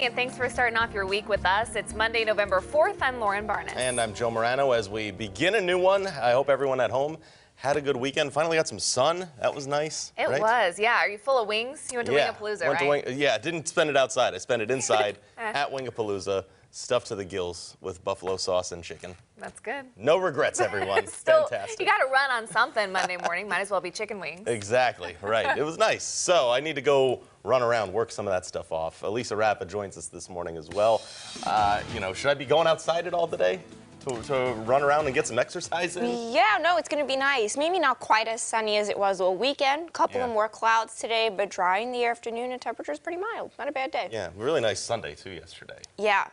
morning, and thanks for starting off your week with us. It's Monday, November 4th. I'm Lauren Barnes. And I'm Joe Morano. As we begin a new one, I hope everyone at home had a good weekend. Finally got some sun. That was nice. It was, yeah. Are you full of wings? You went to Wingapalooza, right? Yeah, didn't spend it outside. I spent it inside at Wingapalooza, stuffed to the gills with buffalo sauce and chicken. That's good. No regrets, everyone. Still, fantastic. You got to run on something Monday morning. Might as well be chicken wings. Exactly, right. It was nice. So I need to go run around, work some of that stuff off. Elisa Rappa joins us this morning as well. Should I be going outside at all today? To run around and get some exercise in? Yeah, no, it's going to be nice. Maybe not quite as sunny as it was all weekend. Couple of more clouds today, but dry in the afternoon and temperatures pretty mild. Not a bad day. Yeah, really nice Sunday too yesterday. Yeah,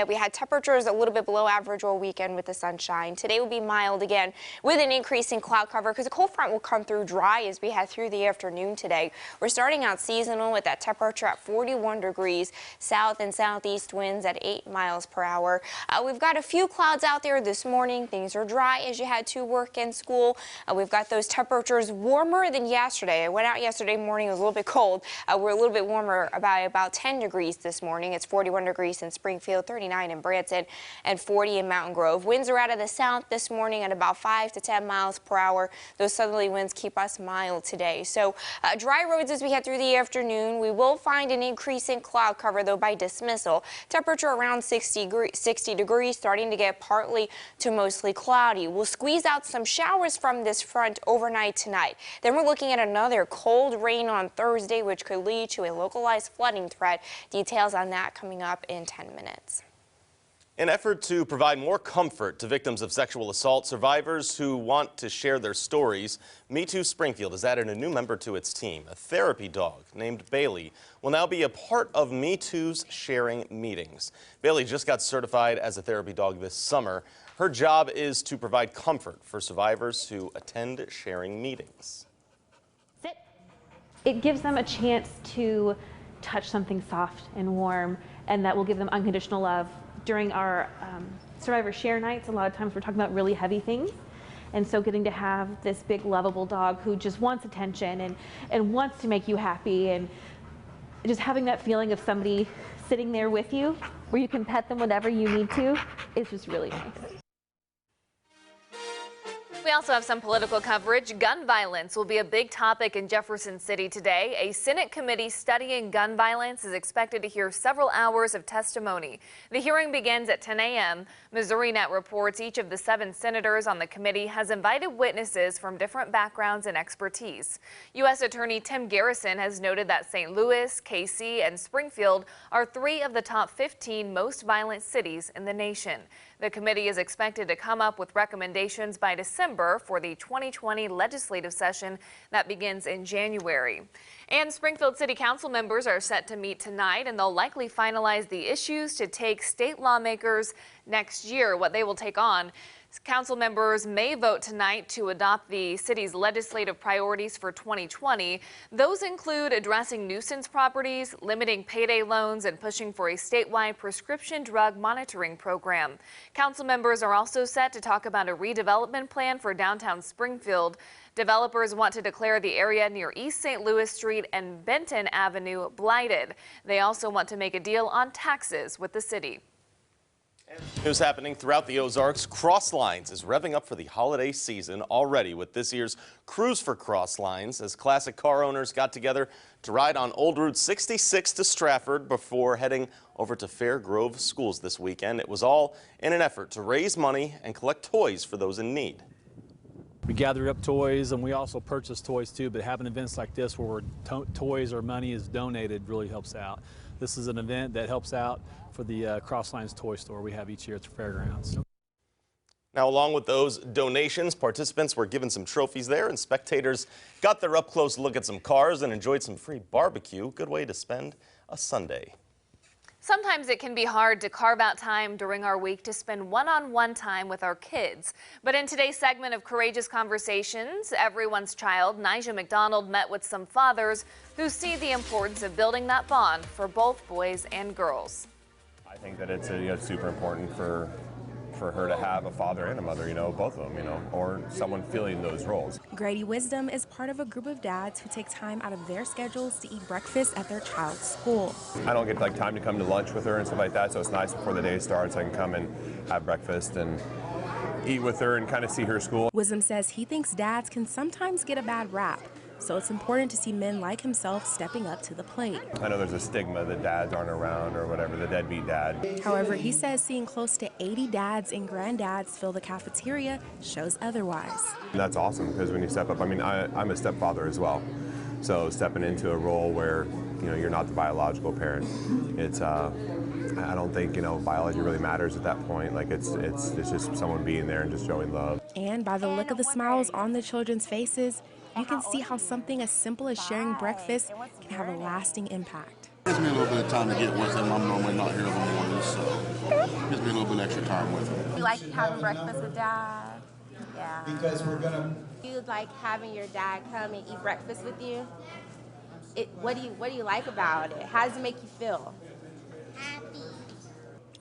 we had temperatures a little bit below average all weekend with the sunshine. Today will be mild again with an increase in cloud cover because a cold front will come through dry as we head through the afternoon today. We're starting out seasonal with that temperature at 41 degrees, south and southeast winds at 8 miles per hour. We've got a few clouds out there this morning. Things are dry as you head to work and school. We've got those temperatures warmer than yesterday. I went out yesterday morning. It was a little bit cold. We're a little bit warmer by about 10 degrees this morning. It's 41 degrees in Springfield, 39 in Branson, and 40 in Mountain Grove. Winds are out of the south this morning at about 5 to 10 miles per hour. Those southerly winds keep us mild today. So dry roads as we head through the afternoon. We will find an increase in cloud cover, though, by dismissal. Temperature around 60 degrees, starting to get partly to mostly cloudy. We'll squeeze out some showers from this front overnight tonight. Then we're looking at another cold rain on Thursday, which could lead to a localized flooding threat. Details on that coming up in 10 minutes. In an effort to provide more comfort to victims of sexual assault, survivors who want to share their stories, Me Too Springfield has added a new member to its team. A therapy dog named Bailey will now be a part of Me Too's sharing meetings. Bailey just got certified as a therapy dog this summer. Her job is to provide comfort for survivors who attend sharing meetings. Sit. It gives them a chance to touch something soft and warm, and that will give them unconditional love. During our survivor share nights, a lot of times we're talking about really heavy things. And so getting to have this big lovable dog who just wants attention and wants to make you happy, and just having that feeling of somebody sitting there with you where you can pet them whenever you need to is just really nice. We also have some political coverage. Gun violence will be a big topic in Jefferson City today. A Senate committee studying gun violence is expected to hear several hours of testimony. The hearing begins at 10 a.m. MissouriNet reports each of the 7 senators on the committee has invited witnesses from different backgrounds and expertise. U.S. Attorney Tim Garrison has noted that St. Louis, KC, and Springfield are 3 of the top 15 most violent cities in the nation. The committee is expected to come up with recommendations by December for the 2020 legislative session that begins in January. And Springfield City Council members are set to meet tonight, and they'll likely finalize the issues to take state lawmakers next year, what they will take on. Council members may vote tonight to adopt the city's legislative priorities for 2020. Those include addressing nuisance properties, limiting payday loans, and pushing for a statewide prescription drug monitoring program. Council members are also set to talk about a redevelopment plan for downtown Springfield. Developers want to declare the area near East St. Louis Street and Benton Avenue blighted. They also want to make a deal on taxes with the city. News happening throughout the Ozarks. Cross Lines is revving up for the holiday season already with this year's Cruise for Cross Lines, as classic car owners got together to ride on Old Route 66 to Stratford before heading over to Fair Grove Schools this weekend. It was all in an effort to raise money and collect toys for those in need. We gather up toys, and we also purchase toys too, but having events like this where toys or money is donated really helps out. This is an event that helps out for the Crosslines Toy Store we have each year at the fairgrounds. Now, along with those donations, participants were given some trophies there, and spectators got their up-close look at some cars and enjoyed some free barbecue. Good way to spend a Sunday. Sometimes it can be hard to carve out time during our week to spend one-on-one time with our kids. But in today's segment of Courageous Conversations, Everyone's Child, Nigel McDonald met with some fathers who see the importance of building that bond for both boys and girls. I think that it's super important for for her to have a father and a mother, you know, both of them, you know, or someone filling those roles. Grady Wisdom is part of a group of dads who take time out of their schedules to eat breakfast at their child's school. I don't get like time to come to lunch with her and stuff like that, so it's nice before the day starts I can come and have breakfast and eat with her and kind of see her school. Wisdom says he thinks dads can sometimes get a bad rap, so it's important to see men like himself stepping up to the plate. I know there's a stigma that dads aren't around or whatever, the deadbeat dad. However, he says seeing close to 80 dads and granddads fill the cafeteria shows otherwise. And that's awesome because when you step up, I mean, I'm a stepfather as well. So stepping into a role where, you know, you're not the biological parent, it's, I don't think, you know, biology really matters at that point. Like it's just someone being there and just showing love. And by the look of the smiles on the children's faces, you can see how something as simple as sharing breakfast can have a lasting impact. It gives me a little bit of time to get with him. I'm normally not here in the mornings, so it gives me a little bit extra time with him. You like having breakfast with Dad? Yeah. Because we're gonna. You like having your dad come and eat breakfast with you? What do you like about it? How does it make you feel?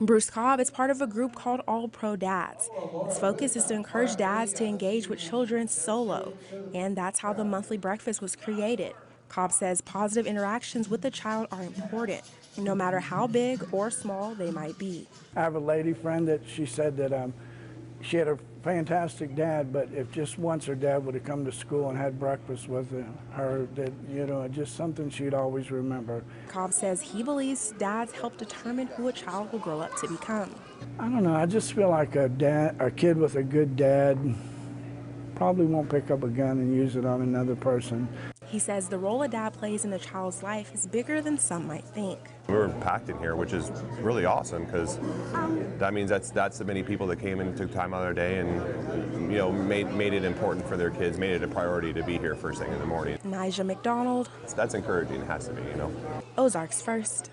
Bruce Cobb is part of a group called All Pro Dads. Its focus is to encourage dads to engage with children solo, and that's how the monthly breakfast was created. Cobb says positive interactions with the child are important, no matter how big or small they might be. I have a lady friend that she said that she had a fantastic dad, but if just once her dad would have come to school and had breakfast with her, that, you know, just something she'd always remember. Cobb says he believes dads help determine who a child will grow up to become. I don't know, I just feel like a kid with a good dad probably won't pick up a gun and use it on another person. He says the role a dad plays in a child's life is bigger than some might think. We're packed in here, which is really awesome because that means that's the many people that came and took time out of their day and, you know, made it important for their kids, made it a priority to be here first thing in the morning. Nigel McDonald. That's encouraging, it has to be, you know. Ozarks First.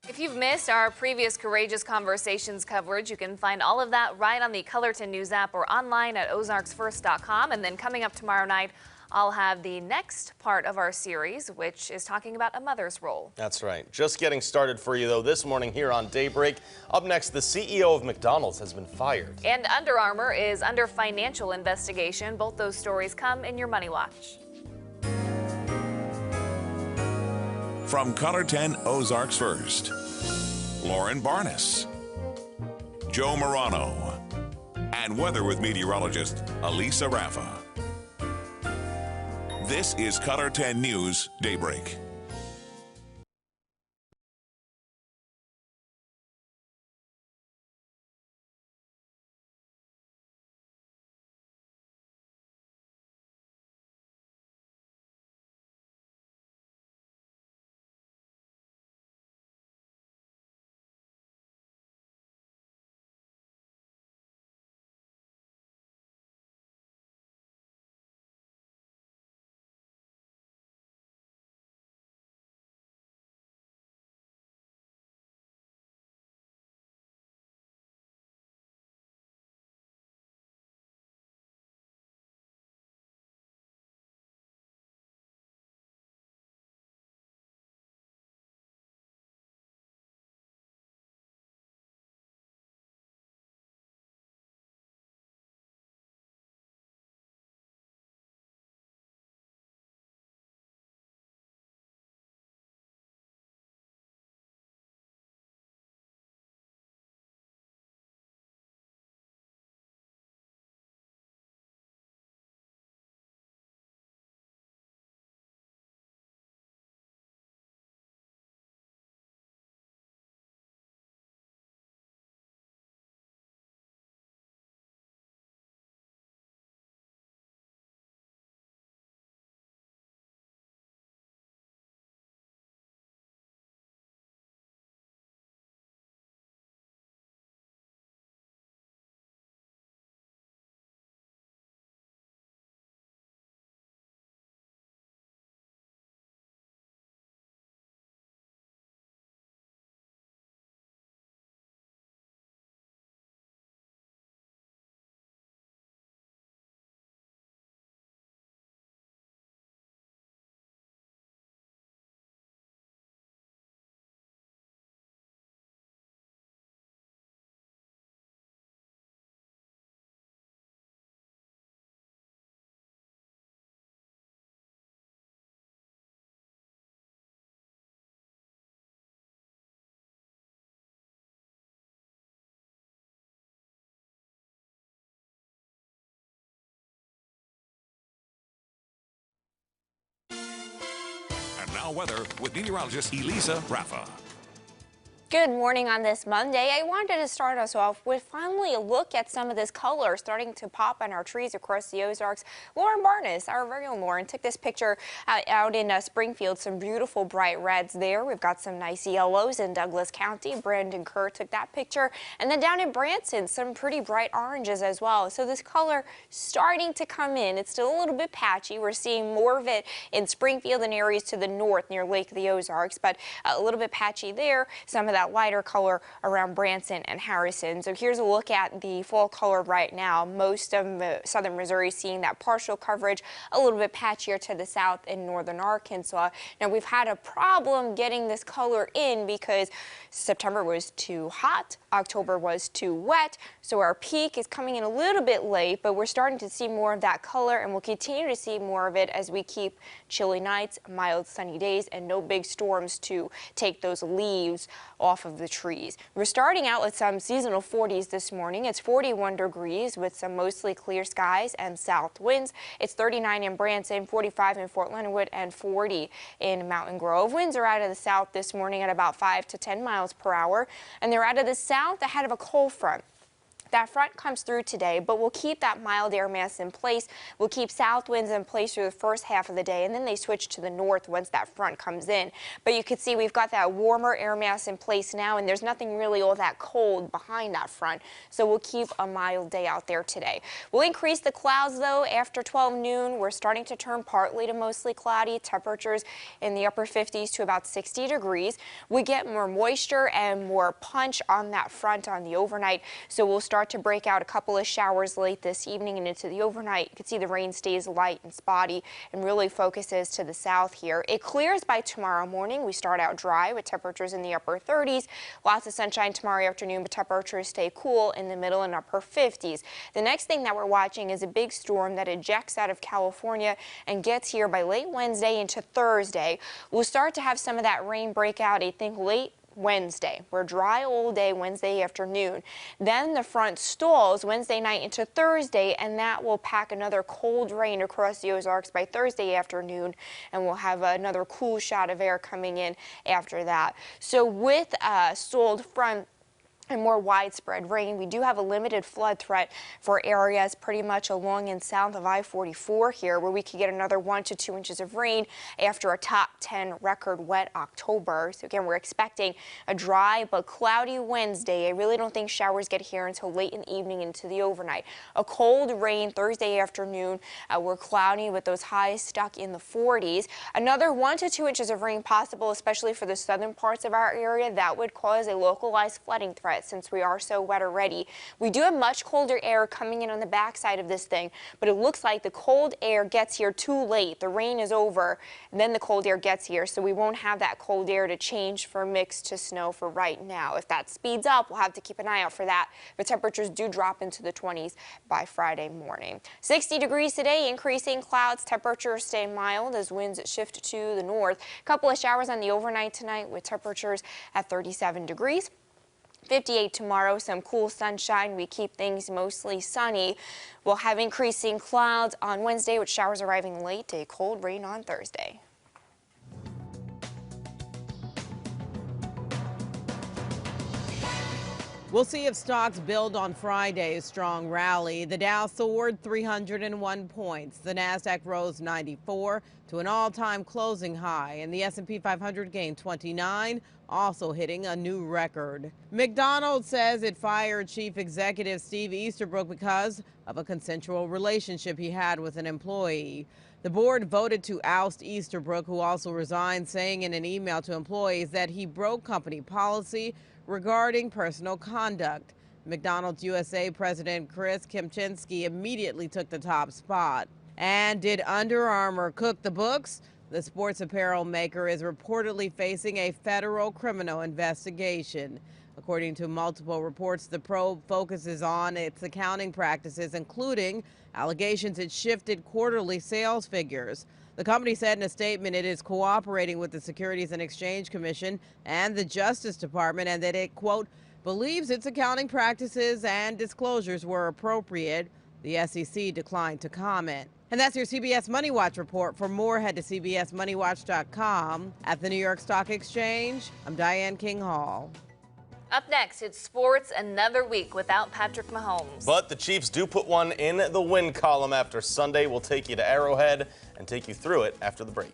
If you've missed our previous Courageous Conversations coverage, you can find all of that right on the Colorton News app or online at ozarksfirst.com. And then coming up tomorrow night, I'll have the next part of our series, which is talking about a mother's role. That's right. Just getting started for you, though, this morning here on Daybreak. Up next, the CEO of McDonald's has been fired. And Under Armour is under financial investigation. Both those stories come in your Money Watch. From Color 10 Ozarks First, Lauren Barnes, Joe Morano, and weather with meteorologist Elisa Raffa. This is Color 10 News Daybreak. Now weather with meteorologist Elisa Raffa. Good morning on this Monday. I wanted to start us off with finally a look at some of this color starting to pop on our trees across the Ozarks. Lauren Barnes, our very own Lauren, took this picture out in Springfield. Some beautiful bright reds there. We've got some nice yellows in Douglas County. Brandon Kerr took that picture. And then down in Branson, some pretty bright oranges as well. So this color starting to come in. It's still a little bit patchy. We're seeing more of it in Springfield and areas to the north near Lake of the Ozarks, but a little bit patchy there. Some of that lighter color around Branson and Harrison. So here's a look at the fall color right now. Most of southern Missouri seeing that partial coverage, a little bit patchier to the south in northern Arkansas. Now we've had a problem getting this color in because September was too hot, October was too wet, so our peak is coming in a little bit late, but we're starting to see more of that color, and we'll continue to see more of it as we keep chilly nights, mild sunny days, and no big storms to take those leaves off of the trees. We're starting out with some seasonal 40s this morning. It's 41 degrees with some mostly clear skies and south winds. It's 39 in Branson, 45 in Fort Leonard, and 40 in Mountain Grove. Winds are out of the south this morning at about 5 to 10 miles per hour, and they're out of the south ahead of a cold front. That front comes through today, but we'll keep that mild air mass in place. We'll keep south winds in place through the first half of the day, and then they switch to the north once that front comes in. But you can see we've got that warmer air mass in place now, and there's nothing really all that cold behind that front. So we'll keep a mild day out there today. We'll increase the clouds, though, after 12 noon. We're starting to turn partly to mostly cloudy. Temperatures in the upper 50s to about 60 degrees. We get more moisture and more punch on that front on the overnight, so we'll start to break out a couple of showers late this evening and into the overnight. You can see the rain stays light and spotty and really focuses to the south here. It clears by tomorrow morning. We start out dry with temperatures in the upper 30s. Lots of sunshine tomorrow afternoon, but temperatures stay cool in the middle and upper 50s. The next thing that we're watching is a big storm that ejects out of California and gets here by late Wednesday into Thursday. We'll start to have some of that rain break out, I think, late Wednesday. We're dry all day Wednesday afternoon. Then the front stalls Wednesday night into Thursday, and that will pack another cold rain across the Ozarks by Thursday afternoon, and we'll have another cool shot of air coming in after that. So with a stalled front and more widespread rain, we do have a limited flood threat for areas pretty much along and south of I-44 here, where we could get another 1 to 2 inches of rain after a top 10 record wet October. So again, we're expecting a dry but cloudy Wednesday. I really don't think showers get here until late in the evening into the overnight. A cold rain Thursday afternoon. We're cloudy with those highs stuck in the 40s. Another 1 to 2 inches of rain possible, especially for the southern parts of our area. That would cause a localized flooding threat since we are so wet already. We do have much colder air coming in on the backside of this thing, but it looks like the cold air gets here too late. The rain is over, and then the cold air gets here, so we won't have that cold air to change from mix to snow for right now. If that speeds up, we'll have to keep an eye out for that. But temperatures do drop into the 20s by Friday morning. 60 degrees today, increasing clouds. Temperatures stay mild as winds shift to the north. A couple of showers on the overnight tonight with temperatures at 37 degrees. 58 tomorrow, some cool sunshine. We keep things mostly sunny. We'll have increasing clouds on Wednesday with showers arriving late, a cold rain on Thursday. We'll see if stocks build on Friday's strong rally. The Dow soared 301 points. The Nasdaq rose 94 to an all-time closing high, and the S&P 500 gained 29, also hitting a new record. McDonald's says it fired Chief Executive Steve Easterbrook because of a consensual relationship he had with an employee. The board voted to oust Easterbrook, who also resigned, saying in an email to employees that he broke company policy regarding personal conduct. McDonald's USA President Chris Kempczinski immediately took the top spot. And did Under Armour cook the books? The sports apparel maker is reportedly facing a federal criminal investigation. According to multiple reports, the probe focuses on its accounting practices, including allegations it shifted quarterly sales figures. The company said in a statement it is cooperating with the Securities and Exchange Commission and the Justice Department, and that it, quote, believes its accounting practices and disclosures were appropriate. The SEC declined to comment. And that's your CBS Money Watch report. For more, head to cbsmoneywatch.com. At the New York Stock Exchange, I'm Diane King Hall. Up next, it's sports, another week without Patrick Mahomes. But the Chiefs do put one in the win column after Sunday. We'll take you to Arrowhead and take you through it after the break.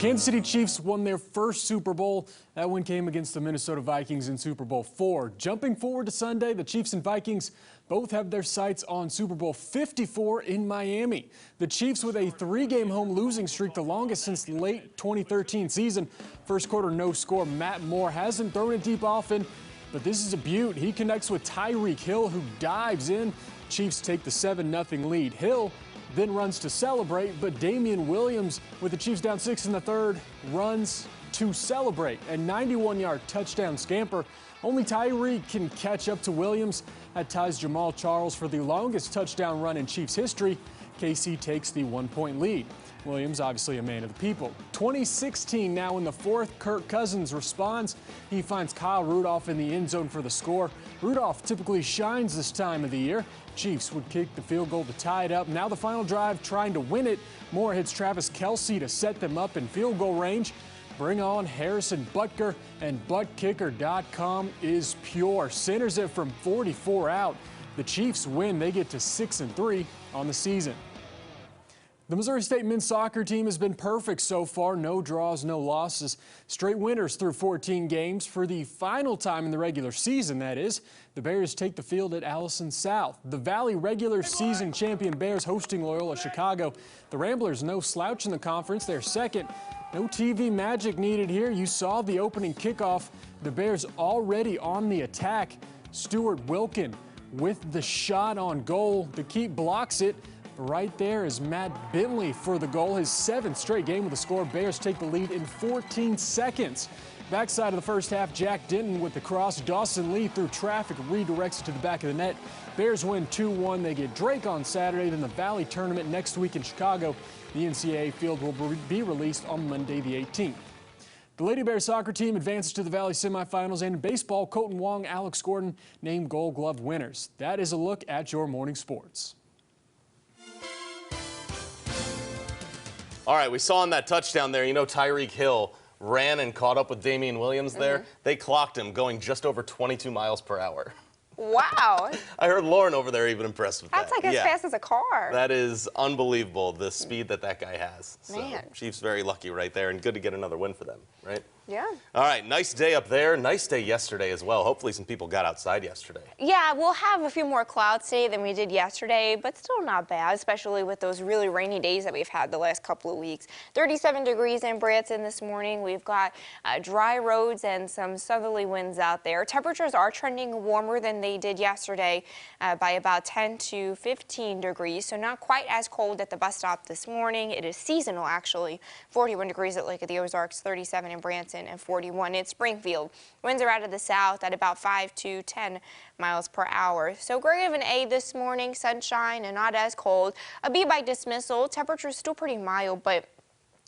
Kansas City Chiefs won their first Super Bowl. That win came against the Minnesota Vikings in Super Bowl IV. Jumping forward to Sunday, the Chiefs and Vikings both have their sights on Super Bowl 54 in Miami. The Chiefs with a 3-game home losing streak, the longest since late 2013 season. First quarter no score. Matt Moore hasn't thrown it deep often, but this is a beaut. He connects with Tyreek Hill, who dives in. Chiefs take the 7-0 lead. Hill then runs to celebrate, but Damian Williams, with the Chiefs down 6 in the third, runs to celebrate. A 91-yard touchdown scamper. Only Tyreek can catch up to Williams. That ties Jamal Charles for the longest touchdown run in Chiefs history. KC takes the 1-point lead. Williams, obviously a man of the people. 2016 now in the fourth. Kirk Cousins responds. He finds Kyle Rudolph in the end zone for the score. Rudolph typically shines this time of the year. Chiefs would kick the field goal to tie it up. Now the final drive trying to win it. Moore hits Travis Kelce to set them up in field goal range. Bring on Harrison Butker, and buttkicker.com is pure. Centers it from 44 out. The Chiefs win. They get to 6-3 on the season. The Missouri State men's soccer team has been perfect so far. No draws, no losses. Straight winners through 14 games for the final time in the regular season, that is. The Bears take the field at Allison South. The Valley regular season champion Bears hosting Loyola Chicago. The Ramblers no slouch in the conference. They're second. No TV magic needed here. You saw the opening kickoff. The Bears already on the attack. Stuart Wilkin with the shot on goal. The keep blocks it. Right there is Matt Bentley for the goal. His 7th straight game with a score. Bears take the lead in 14 seconds. Backside of the first half, Jack Denton with the cross. Dawson Lee through traffic redirects it to the back of the net. Bears win 2-1. They get Drake on Saturday, then the Valley Tournament next week in Chicago. The NCAA field will be released on Monday the 18th. The Lady Bears soccer team advances to the Valley semifinals, and in baseball, Colton Wong, Alex Gordon named Gold Glove winners. That is a look at your morning sports. All right, we saw on that touchdown there, you know, Tyreek Hill ran and caught up with Damian Williams there. They clocked him going just over 22 miles per hour. Wow. I heard Lauren over there even impressed with that. That's like as fast as a car. That is unbelievable, the speed that guy has. Man. So Chiefs very lucky right there, and good to get another win for them, right? Yeah. All right, nice day up there. Nice day yesterday as well. Hopefully some people got outside yesterday. Yeah, we'll have a few more clouds today than we did yesterday, but still not bad, especially with those really rainy days that we've had the last couple of weeks. 37 degrees in Branson this morning. We've got dry roads and some southerly winds out there. Temperatures are trending warmer than they did yesterday by about 10 to 15 degrees, so not quite as cold at the bus stop this morning. It is seasonal, actually. 41 degrees at Lake of the Ozarks, 37 in Branson, and 41 in Springfield. Winds are out of the south at about 5 to 10 miles per hour. So grade of an A this morning, sunshine and not as cold. A B by dismissal. Temperatures still pretty mild, but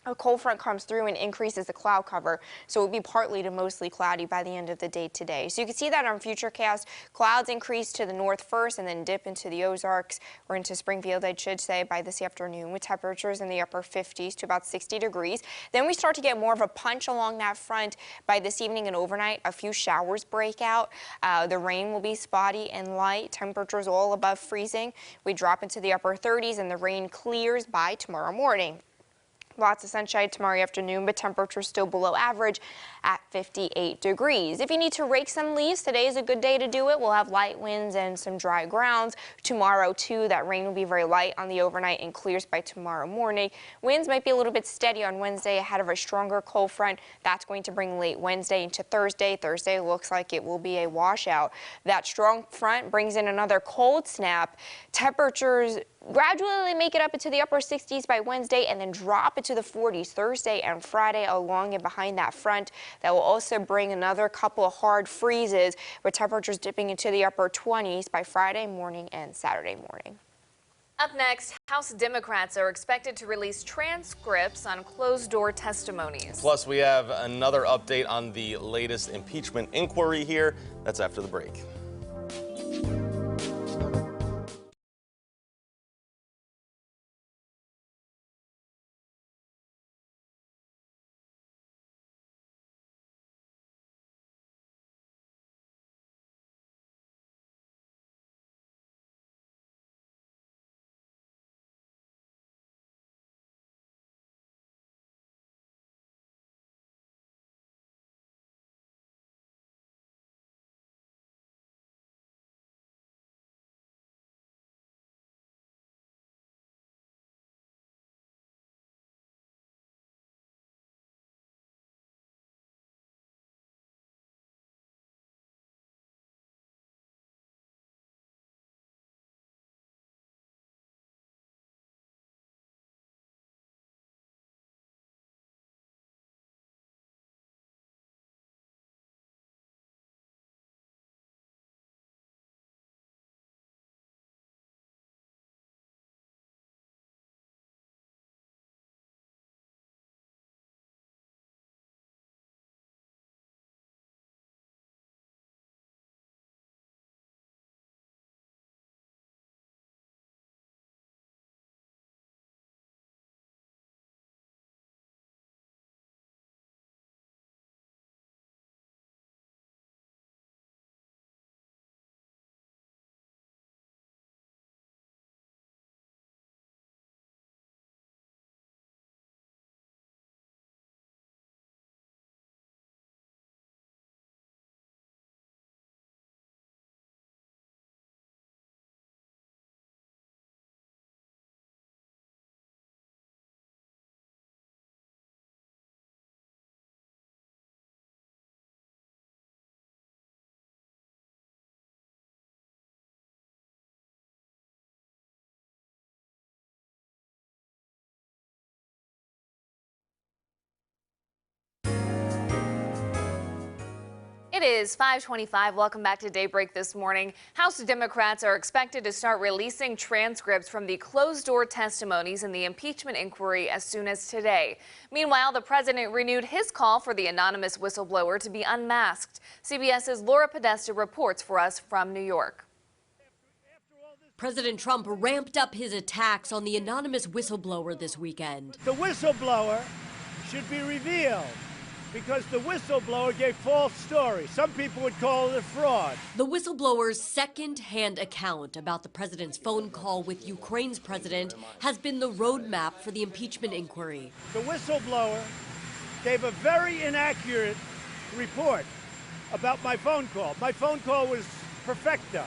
a cold front comes through and increases the cloud cover, so it will be partly to mostly cloudy by the end of the day today. So you can see that on Futurecast. Clouds increase to the north first and then dip into the Ozarks or into Springfield, I should say, by this afternoon, with temperatures in the upper 50s to about 60 degrees. Then we start to get more of a punch along that front by this evening and overnight. A few showers break out. The rain will be spotty and light. Temperatures all above freezing. We drop into the upper 30s and the rain clears by tomorrow morning. Lots of sunshine tomorrow afternoon, but temperatures still below average at 58 degrees. If you need to rake some leaves, today is a good day to do it. We'll have light winds and some dry grounds. Tomorrow, too, that rain will be very light on the overnight and clears by tomorrow morning. Winds might be a little bit steady on Wednesday ahead of a stronger cold front. That's going to bring late Wednesday into Thursday. Thursday looks like it will be a washout. That strong front brings in another cold snap. Temperatures gradually make it up into the upper 60s by Wednesday and then drop into the 40s Thursday and Friday along and behind that front. That will also bring another couple of hard freezes with temperatures dipping into the upper 20s by Friday morning and Saturday morning. Up next, House Democrats are expected to release transcripts on closed-door testimonies. Plus, we have another update on the latest impeachment inquiry here. That's after the break. It is 5:25. Welcome back to Daybreak this morning. House Democrats are expected to start releasing transcripts from the closed-door testimonies in the impeachment inquiry as soon as today. Meanwhile, the president renewed his call for the anonymous whistleblower to be unmasked. CBS's Laura Podesta reports for us from New York. President Trump ramped up his attacks on the anonymous whistleblower this weekend. The whistleblower should be revealed, because the whistleblower gave false stories. Some people would call it a fraud. The whistleblower's second-hand account about the president's phone call with Ukraine's president has been the roadmap for the impeachment inquiry. The whistleblower gave a very inaccurate report about my phone call. My phone call was perfecto.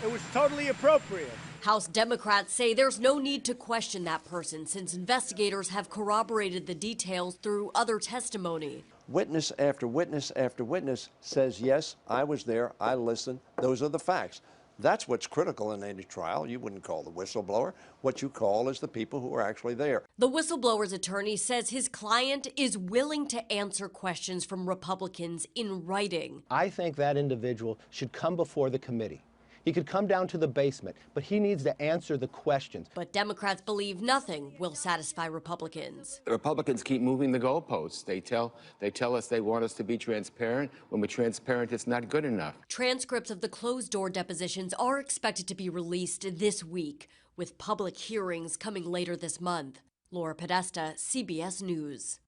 It was totally appropriate. House Democrats say there's no need to question that person since investigators have corroborated the details through other testimony. Witness after witness after witness says, yes, I was there, I listened, those are the facts. That's what's critical in any trial. You wouldn't call the whistleblower. What you call is the people who are actually there. The whistleblower's attorney says his client is willing to answer questions from Republicans in writing. I think that individual should come before the committee. He could come down to the basement, but he needs to answer the questions. But Democrats believe nothing will satisfy Republicans. The Republicans keep moving the goalposts. They tell us they want us to be transparent. When we're transparent, it's not good enough. Transcripts of the closed-door depositions are expected to be released this week, with public hearings coming later this month. Laura Podesta, CBS News.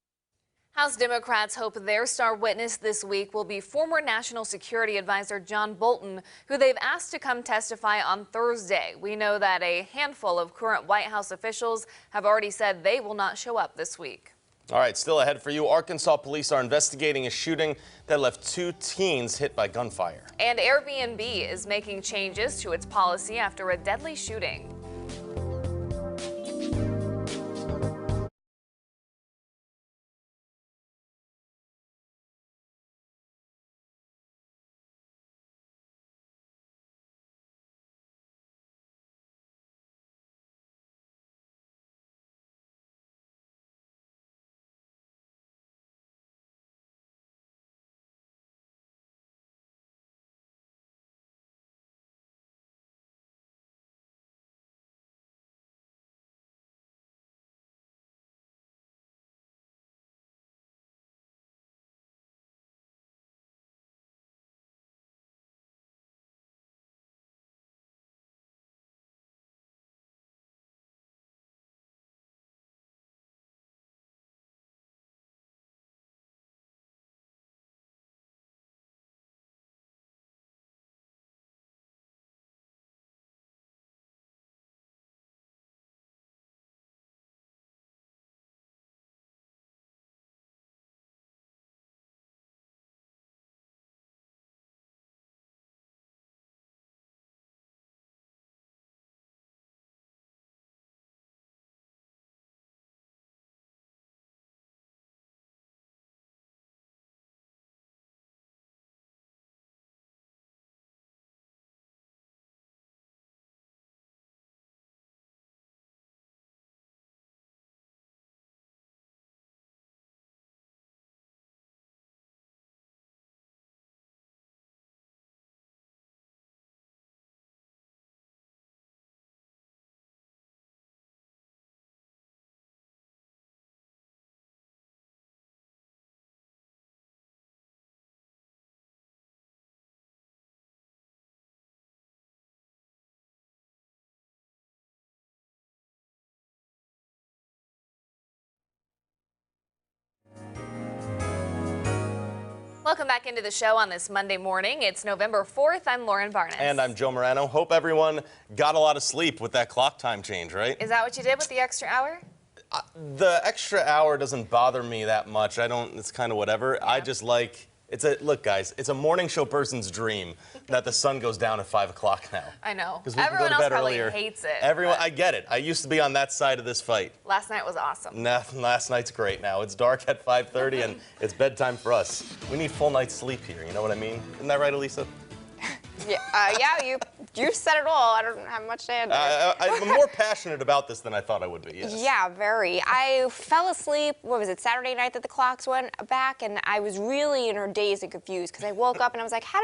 House Democrats hope their star witness this week will be former National Security Advisor John Bolton, who they've asked to come testify on Thursday. We know that a handful of current White House officials have already said they will not show up this week. All right, still ahead for you. Arkansas police are investigating a shooting that left 2 teens hit by gunfire. And Airbnb is making changes to its policy after a deadly shooting. Welcome back into the show on this Monday morning. It's November 4th. I'm Lauren Barnes. And I'm Joe Morano. Hope everyone got a lot of sleep with that clock time change, right? Is that what you did with the extra hour? The extra hour doesn't bother me that much. It's kind of whatever. Yeah. I just like, look guys, it's a morning show person's dream that the sun goes down at 5 o'clock now. I know. Because we Everyone can go to else bed probably earlier. hates it. I get it. I used to be on that side of this fight. Last night was awesome. Last night's great now. It's dark at 5:30 and it's bedtime for us. We need full night's sleep here, you know what I mean? Isn't that right, Elisa? Yeah, you said it all. I don't have much to add there. I'm more passionate about this than I thought I would be, yes. Yeah, very. I fell asleep, what was it, Saturday night that the clocks went back, and I was really dazed and confused because I woke up and I was like, how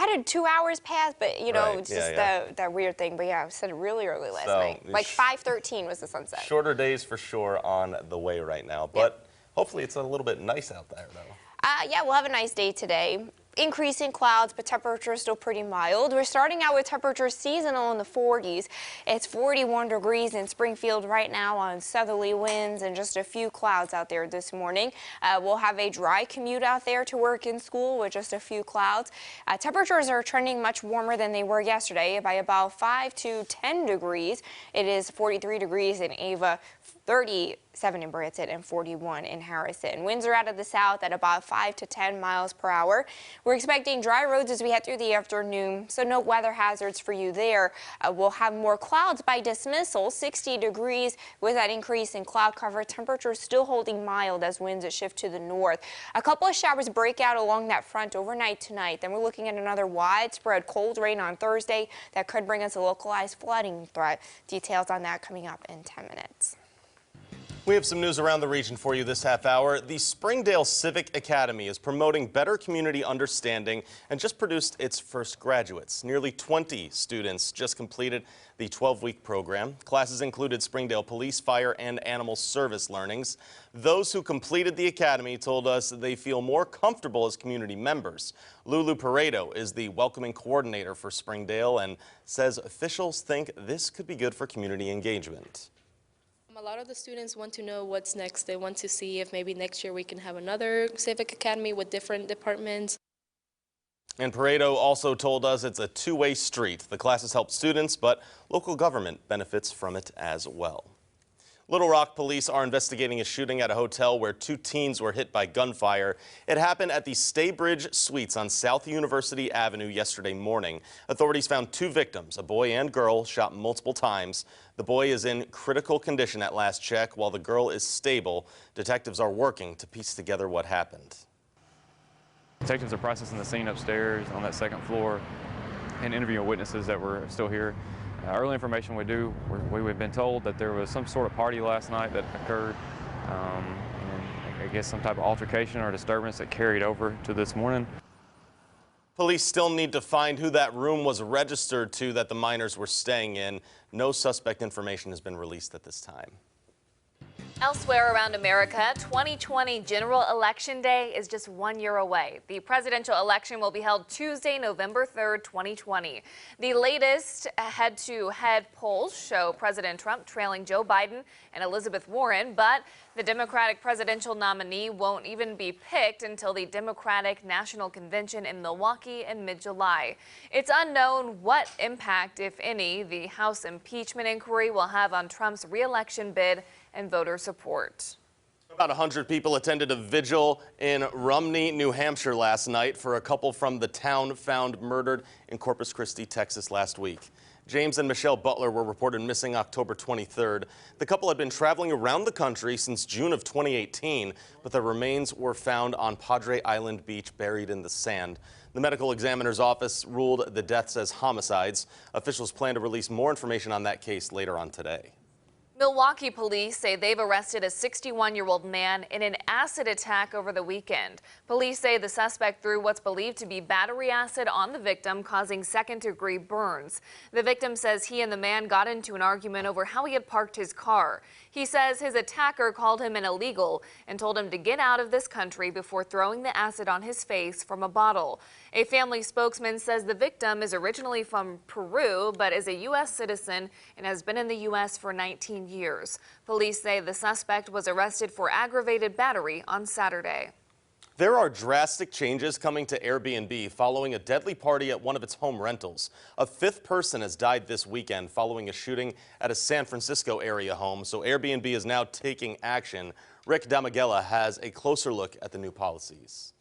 did 2 hours pass? But, you know, Right, it's just that weird thing. But yeah, I said it really early last night. Like 5:13 was the sunset. Shorter days for sure on the way right now, but hopefully it's a little bit nice out there, though. Yeah, we'll have a nice day today. Increasing clouds, but temperatures still pretty mild. We're starting out with temperatures seasonal in the 40s. It's 41 degrees in Springfield right now on southerly winds and just a few clouds out there this morning. We'll have a dry commute out there to work and school with just a few clouds. Temperatures are trending much warmer than they were yesterday by about 5 to 10 degrees. It is 43 degrees in Ava, 37 in Branson, and 41 in Harrison. Winds are out of the south at about 5 to 10 miles per hour. We're expecting dry roads as we head through the afternoon, so no weather hazards for you there. We'll have more clouds by dismissal, 60 degrees with that increase in cloud cover. Temperatures still holding mild as winds shift to the north. A couple of showers break out along that front overnight tonight. Then we're looking at another widespread cold rain on Thursday that could bring us a localized flooding threat. Details on that coming up in 10 minutes. We have some news around the region for you this half hour. The Springdale Civic Academy is promoting better community understanding and just produced its first graduates. Nearly 20 students just completed the 12-week program. Classes included Springdale Police, Fire, and Animal Service learnings. Those who completed the academy told us they feel more comfortable as community members. Lulu Pareto is the welcoming coordinator for Springdale and says officials think this could be good for community engagement. A lot of the students want to know what's next. They want to see if maybe next year we can have another Civic Academy with different departments. And Pareto also told us it's a two-way street. The classes help students, but local government benefits from it as well. Little Rock police are investigating a shooting at a hotel where 2 teens were hit by gunfire. It happened at the Staybridge Suites on South University Avenue yesterday morning. Authorities found 2 victims, a boy and girl, shot multiple times. The boy is in critical condition at last check, while the girl is stable. Detectives are working to piece together what happened. Detectives are processing the scene upstairs on that 2nd floor and interviewing witnesses that were still here. Early information we've been told that there was some sort of party last night that occurred, and I guess some type of altercation or disturbance that carried over to this morning. Police still need to find who that room was registered to that the minors were staying in. No suspect information has been released at this time. Elsewhere around America, 2020 General Election Day is just 1 year away. The presidential election will be held Tuesday, November 3rd, 2020. The latest head-to-head polls show President Trump trailing Joe Biden and Elizabeth Warren, but the Democratic presidential nominee won't even be picked until the Democratic National Convention in Milwaukee in mid-July. It's unknown what impact, if any, the House impeachment inquiry will have on Trump's re-election bid and voter support. About 100 people attended a vigil in Rumney, New Hampshire last night for a couple from the town found murdered in Corpus Christi, Texas last week. James and Michelle Butler were reported missing October 23rd. The couple had been traveling around the country since June of 2018, but their remains were found on Padre Island Beach, buried in the sand. The medical examiner's office ruled the deaths as homicides. Officials plan to release more information on that case later on today. Milwaukee police say they've arrested a 61-year-old man in an acid attack over the weekend. Police say the suspect threw what's believed to be battery acid on the victim, causing second-degree burns. The victim says he and the man got into an argument over how he had parked his car. He says his attacker called him an illegal and told him to get out of this country before throwing the acid on his face from a bottle. A family spokesman says the victim is originally from Peru but is a U.S. citizen and has been in the U.S. for 19 years. Police say the suspect was arrested for aggravated battery on Saturday. There are drastic changes coming to Airbnb following a deadly party at one of its home rentals. A 5th person has died this weekend following a shooting at a San Francisco area home, so Airbnb is now taking action. Rick Damagella has a closer look at the new policies.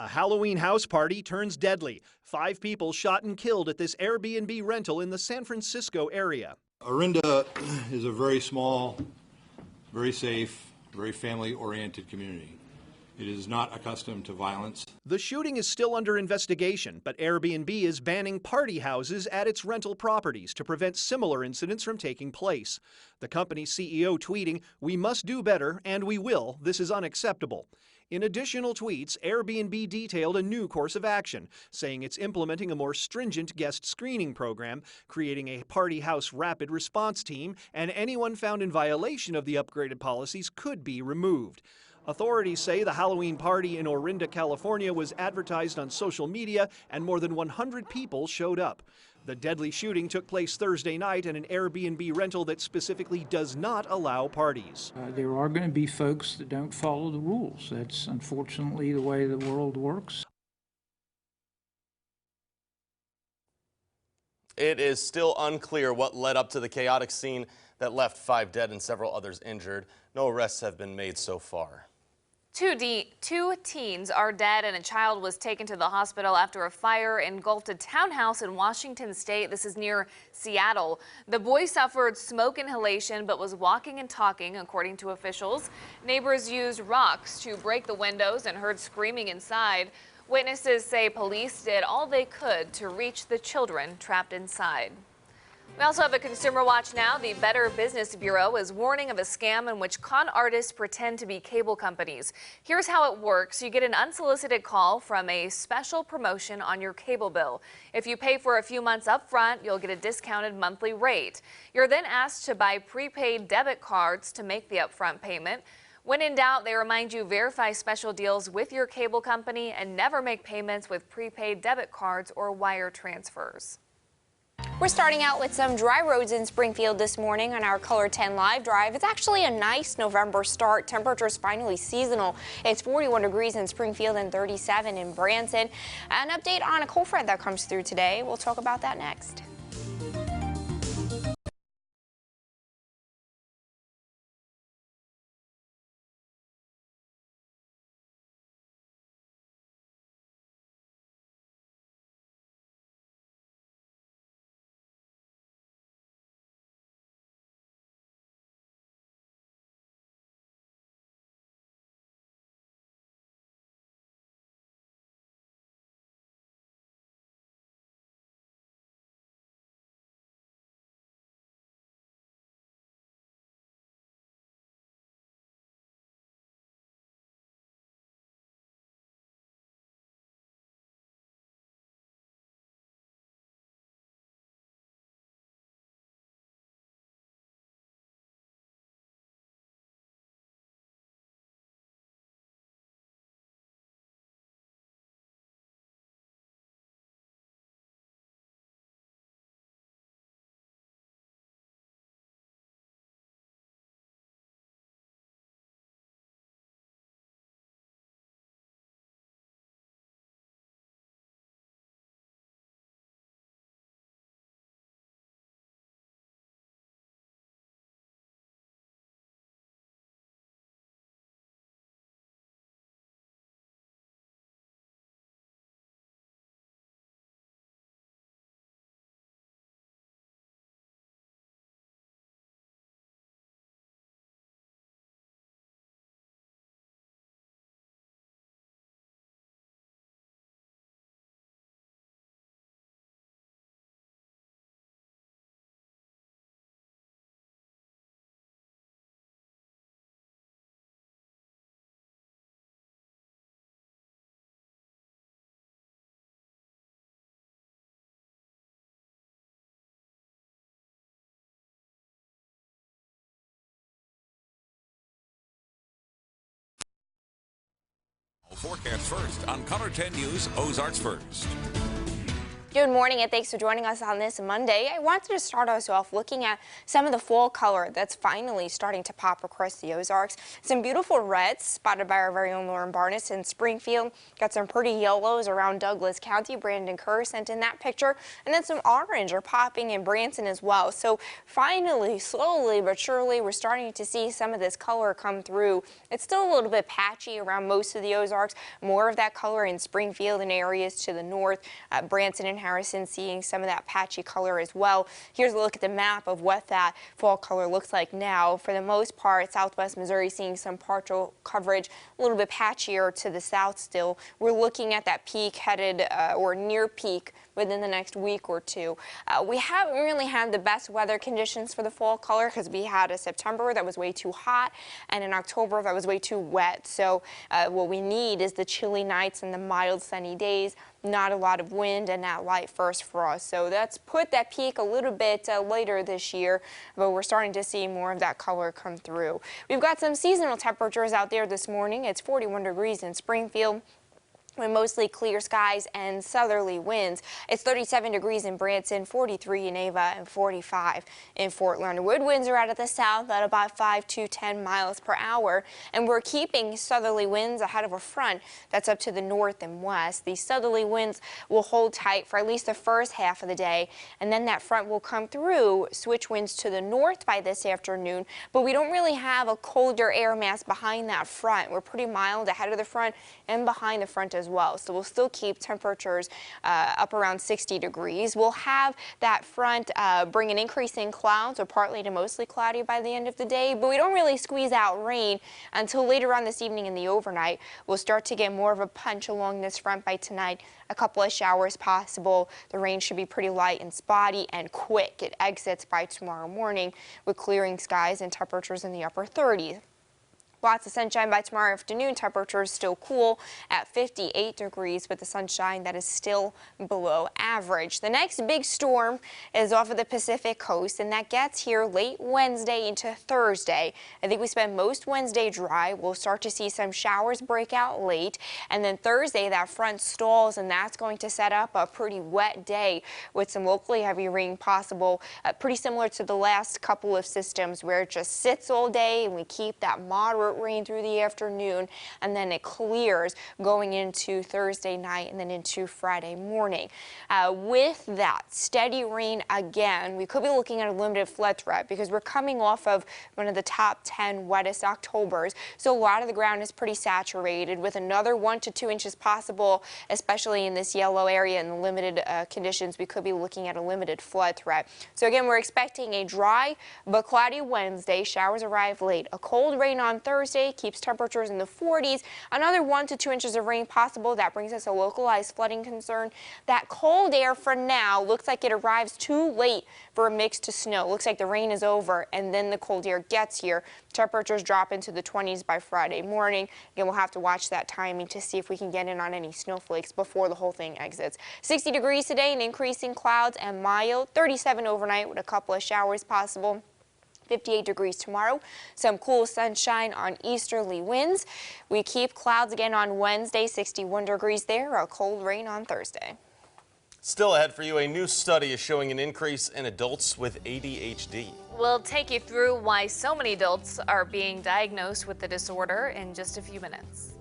A Halloween house party turns deadly. 5 people shot and killed at this Airbnb rental in the San Francisco area. Orinda is a very small, very safe, very family-oriented community. It is not accustomed to violence. The shooting is still under investigation, but Airbnb is banning party houses at its rental properties to prevent similar incidents from taking place. The company's CEO tweeting, "We must do better, and we will. This is unacceptable." In additional tweets, Airbnb detailed a new course of action, saying it's implementing a more stringent guest screening program, creating a party house rapid response team, and anyone found in violation of the upgraded policies could be removed. Authorities say the Halloween party in Orinda, California was advertised on social media and more than 100 people showed up. The deadly shooting took place Thursday night at an Airbnb rental that specifically does not allow parties. There are going to be folks that don't follow the rules. That's unfortunately the way the world works. It is still unclear what led up to the chaotic scene that left 5 dead and several others injured. No arrests have been made so far. Two teens are dead and a child was taken to the hospital after a fire engulfed a townhouse in Washington state. This is near Seattle. The boy suffered smoke inhalation but was walking and talking, according to officials. Neighbors used rocks to break the windows and heard screaming inside. Witnesses say police did all they could to reach the children trapped inside. We also have a consumer watch now. The Better Business Bureau is warning of a scam in which con artists pretend to be cable companies. Here's how it works. You get an unsolicited call from a special promotion on your cable bill. If you pay for a few months up front, you'll get a discounted monthly rate. You're then asked to buy prepaid debit cards to make the upfront payment. When in doubt, they remind you verify special deals with your cable company and never make payments with prepaid debit cards or wire transfers. We're starting out with some dry roads in Springfield this morning on our Color 10 Live Drive. It's actually a nice November start. Temperatures finally seasonal. It's 41 degrees in Springfield and 37 in Branson. An update on a cold front that comes through today. We'll talk about that next. Forecast first on Color 10 News, Ozarks First. Good morning and thanks for joining us on this Monday. I wanted to start us off looking at some of the fall color that's finally starting to pop across the Ozarks. Some beautiful reds spotted by our very own Lauren Barnes in Springfield. Got some pretty yellows around Douglas County. Brandon Kerr sent in that picture. And then some orange are popping in Branson as well. So finally, slowly but surely, we're starting to see some of this color come through. It's still a little bit patchy around most of the Ozarks. More of that color in Springfield and areas to the north. Branson and Harrison seeing some of that patchy color as well. Here's a look at the map of what that fall color looks like now. For the most part, southwest Missouri seeing some partial coverage, a little bit patchier to the south still. We're looking at that peak headed or near peak within the next week or two. We haven't really had the best weather conditions for the fall color because we had a September that was way too hot and an October that was way too wet. So what we need is the chilly nights and the mild sunny days, not a lot of wind and that light first frost. So that's put that peak a little bit later this year, but we're starting to see more of that color come through. We've got some seasonal temperatures out there this morning. It's 41 degrees in Springfield, with mostly clear skies and southerly winds. It's 37 degrees in Branson, 43 in Ava, and 45 in Fort Leonard Wood. Winds are out of the south at about 5 to 10 miles per hour, and we're keeping southerly winds ahead of a front that's up to the north and west. These southerly winds will hold tight for at least the first half of the day, and then that front will come through, switch winds to the north by this afternoon, but we don't really have a colder air mass behind that front. We're pretty mild ahead of the front and behind the front as well. So we'll still keep temperatures up around 60 degrees. We'll have that front bring an increase in clouds, or partly to mostly cloudy by the end of the day, but we don't really squeeze out rain until later on this evening in the overnight. We'll start to get more of a punch along this front by tonight. A couple of showers possible. The rain should be pretty light and spotty and quick. It exits by tomorrow morning with clearing skies and temperatures in the upper 30s. Lots of sunshine by tomorrow afternoon. Temperatures still cool at 58 degrees with the sunshine that is still below average. The next big storm is off of the Pacific coast, and that gets here late Wednesday into Thursday. I think we spend most Wednesday dry. We'll start to see some showers break out late, and then Thursday that front stalls, and that's going to set up a pretty wet day with some locally heavy rain possible, pretty similar to the last couple of systems where it just sits all day and we keep that moderate rain through the afternoon, and then it clears going into Thursday night and then into Friday morning. With that steady rain again, we could be looking at a limited flood threat because we're coming off of one of the top 10 wettest Octobers. So a lot of the ground is pretty saturated with another 1 to 2 inches possible, especially in this yellow area and the limited conditions. We could be looking at a limited flood threat. So again, we're expecting a dry but cloudy Wednesday. Showers arrive late. A cold rain on Thursday keeps temperatures in the 40s. Another 1 to 2 inches of rain possible. That brings us a localized flooding concern. That cold air for now looks like it arrives too late for a mix to snow. Looks like the rain is over and then the cold air gets here. Temperatures drop into the 20s by Friday morning. Again, we'll have to watch that timing to see if we can get in on any snowflakes before the whole thing exits. 60 degrees today, an increase in clouds and mild. 37 overnight with a couple of showers possible. 58 degrees tomorrow. Some cool sunshine on easterly winds. We keep clouds again on Wednesday, 61 degrees there. A cold rain on Thursday. Still ahead for you, a new study is showing an increase in adults with ADHD. We'll take you through why so many adults are being diagnosed with the disorder in just a few minutes.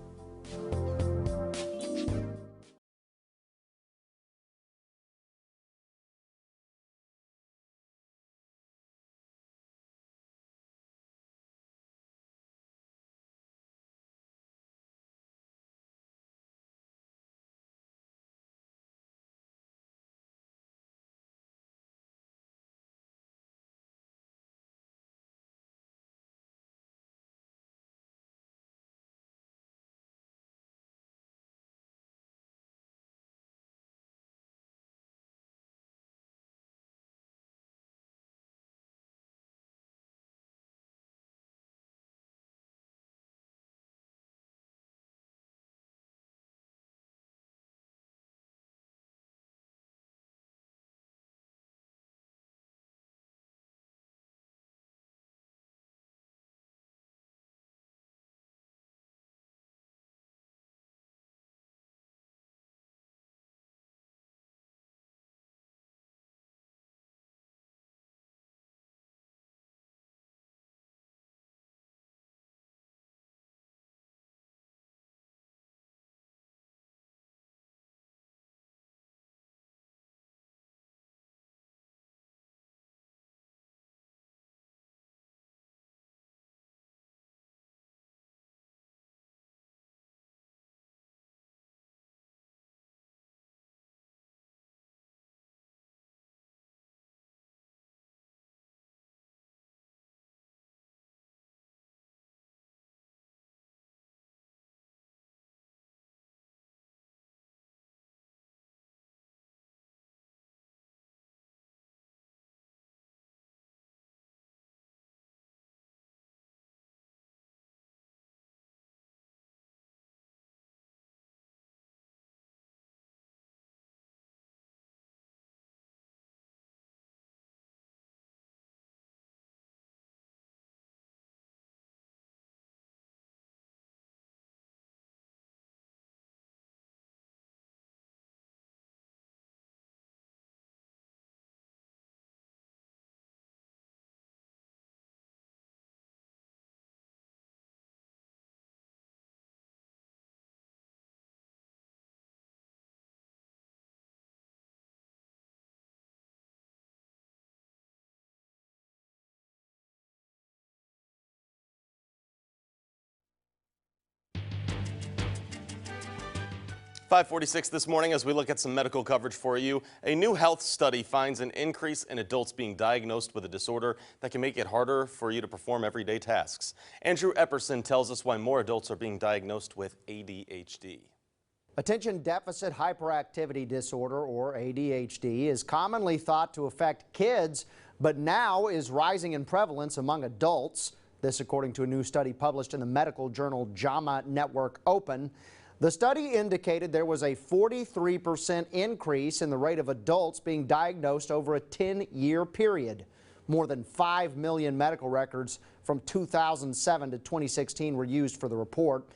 5:46 this morning as we look at some medical coverage for you. A new health study finds an increase in adults being diagnosed with a disorder that can make it harder for you to perform everyday tasks. Andrew Epperson tells us why more adults are being diagnosed with ADHD. Attention deficit hyperactivity disorder, or ADHD, is commonly thought to affect kids, but now is rising in prevalence among adults. This according to a new study published in the medical journal JAMA Network Open. The study indicated there was a 43% increase in the rate of adults being diagnosed over a 10-year period. More than 5 million medical records from 2007 to 2016 were used for the report.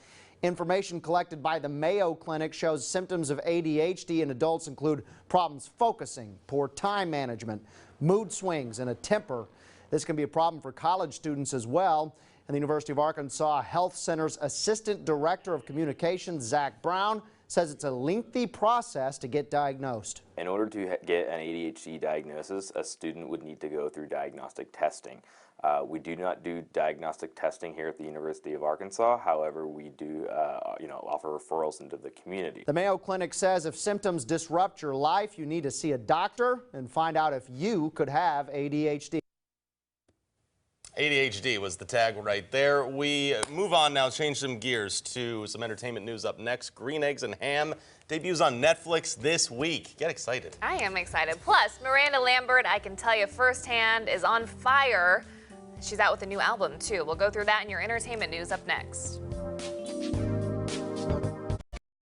Information collected by the Mayo Clinic shows symptoms of ADHD in adults include problems focusing, poor time management, mood swings, and a temper. This can be a problem for college students as well. And the University of Arkansas Health Center's Assistant Director of Communications, Zach Brown, says it's a lengthy process to get diagnosed. In order to get an ADHD diagnosis, a student would need to go through diagnostic testing. We do not do diagnostic testing here at the University of Arkansas. However, we do offer referrals into the community. The Mayo Clinic says if symptoms disrupt your life, you need to see a doctor and find out if you could have ADHD. ADHD was the tag right there. We move on now, change some gears to some entertainment news up next. Green Eggs and Ham debuts on Netflix this week. Get excited. I am excited. Plus, Miranda Lambert, I can tell you firsthand, is on fire. She's out with a new album, too. We'll go through that in your entertainment news up next.